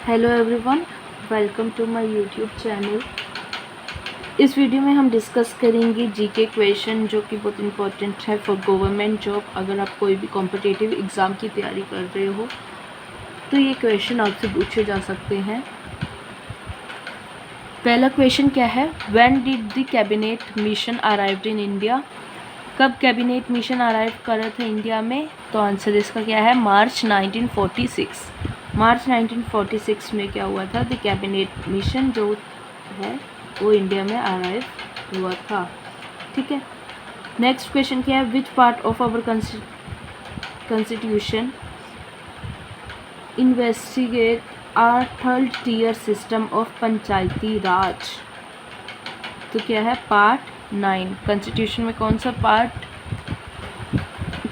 Hello everyone, welcome to my YouTube channel. इस video में हम डिस्कस करेंगे जीके क्वेश्चन जो कि बहुत इंपॉर्टेंट है फॉर गवर्नमेंट जॉब। अगर आप कोई भी कॉम्पिटिटिव एग्ज़ाम की तैयारी कर रहे हो तो ये क्वेश्चन आपसे पूछे जा सकते हैं। पहला क्वेश्चन क्या है, when did the cabinet mission arrived in India? कब कैबिनेट मिशन अराइव कर रहे थे इंडिया में? तो आंसर इसका क्या है, मार्च 1946। मार्च 1946 में क्या हुआ था, द कैबिनेट मिशन जो है वो इंडिया में अराइव हुआ था। ठीक है, नेक्स्ट क्वेश्चन क्या है, which part of our constitution investigate are third tier system of Panchayati Raj? तो क्या है, पार्ट 9। कॉन्स्टिट्यूशन में कौन सा पार्ट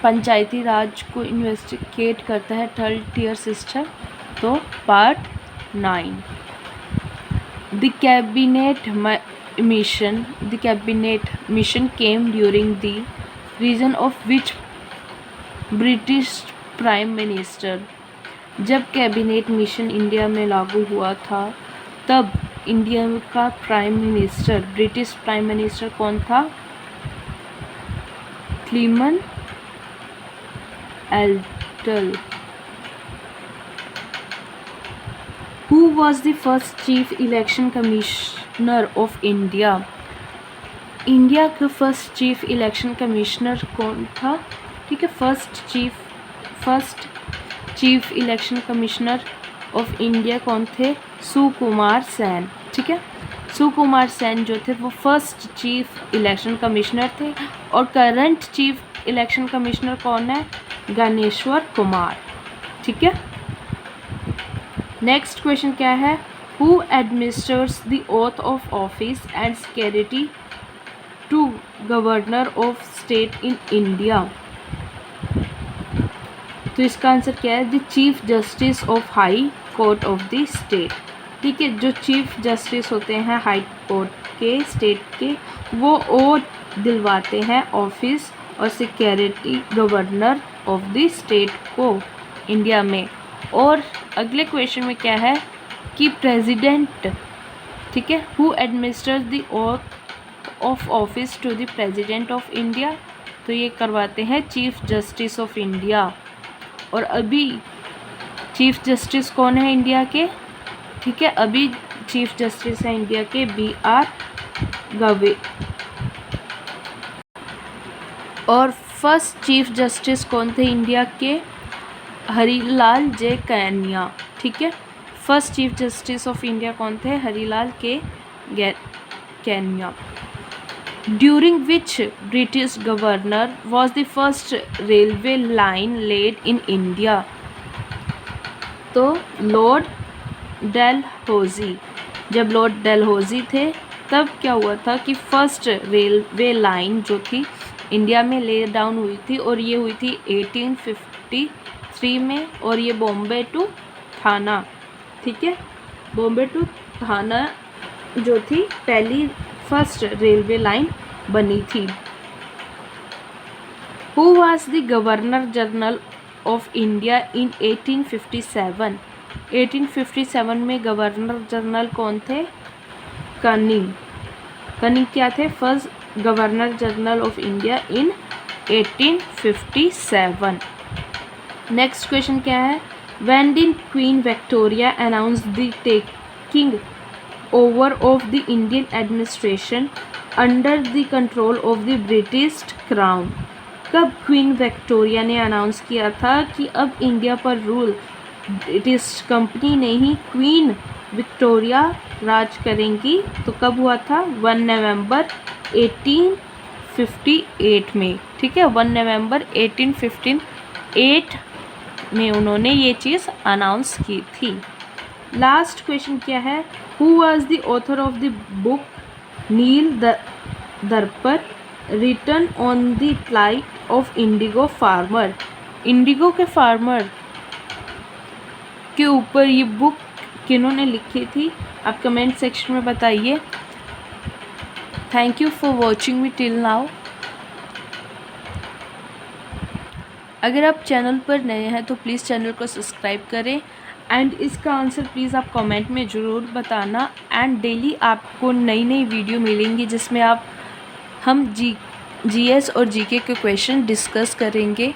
पंचायती राज को इन्वेस्टिगेट करता है, थर्ड टियर सिस्टम? तो part 9। The cabinet mission came during the region of which British prime minister? जब कैबिनेट मिशन इंडिया में लागू हुआ था तब इंडिया का prime minister, British prime minister कौन था? Clement Attlee. Who was the first chief election commissioner of India? India का फर्स्ट चीफ इलेक्शन कमिश्नर कौन था? ठीक है, first chief election commissioner of India कौन थे? सुकुमार सेन। ठीक है, सुकुमार सेन जो थे वो फर्स्ट चीफ इलेक्शन कमिश्नर थे। और करंट चीफ इलेक्शन कमिश्नर कौन है? गणेश्वर कुमार। ठीक है, नेक्स्ट क्वेश्चन क्या है, who administers the oath of office and security to governor of state in India? तो इसका आंसर क्या है, the chief justice of high court of the state. ठीक है, जो चीफ जस्टिस होते हैं हाई कोर्ट के स्टेट के, वो ओथ दिलवाते हैं ऑफिस और security governor of the state को इंडिया में। और अगले क्वेश्चन में क्या है कि प्रेसिडेंट, ठीक है, who administers the oath of office to the president of India? तो ये करवाते हैं चीफ जस्टिस ऑफ इंडिया। और अभी चीफ जस्टिस कौन है इंडिया के? ठीक है, अभी चीफ जस्टिस है इंडिया के BR गवई। और फर्स्ट चीफ जस्टिस कौन थे इंडिया के? हरीलाल जे कैनिया। ठीक है, first chief justice of India कौन थे? हरीलाल के Kania. During which British governor was the first railway line laid in India? तो लॉर्ड डलहौजी। जब लॉर्ड डलहौजी थे तब क्या हुआ था कि फर्स्ट रेलवे लाइन जो थी इंडिया में ले डाउन हुई थी, और ये हुई थी 1853 में। और ये बॉम्बे टू थाना, ठीक है, बॉम्बे टू थाना जो थी पहली फर्स्ट रेलवे लाइन बनी थी। Who was the governor general of India in 1857? 1857 में गवर्नर जनरल कौन थे? कनिंग। कनिंग क्या थे? First governor general of India in 1857। Next question क्या है, when did queen Victoria announce the taking over of the Indian administration under the control of the British crown? कब queen Victoria ने announce किया था कि अब इंडिया पर rule British company नहीं, क्वीन विक्टोरिया राज करेंगी? तो कब हुआ था? 1 नवंबर 1858 में। ठीक है, 1 नवंबर 1858 में उन्होंने ये चीज़ अनाउंस की थी। लास्ट क्वेश्चन क्या है, who was the author of the book Neel Darpan written on the plight of indigo farmer? Indigo के फार्मर के ऊपर ये बुक किन्होंने लिखी थी? आप कमेंट सेक्शन में बताइए। Thank you for watching me till now. अगर आप चैनल पर नए हैं तो प्लीज़ चैनल को सब्सक्राइब करें एंड इसका आंसर प्लीज़ आप कमेंट में ज़रूर बताना। एंड डेली आपको नई नई वीडियो मिलेंगी जिसमें हम जीएस और जीके के क्वेश्चन डिस्कस करेंगे।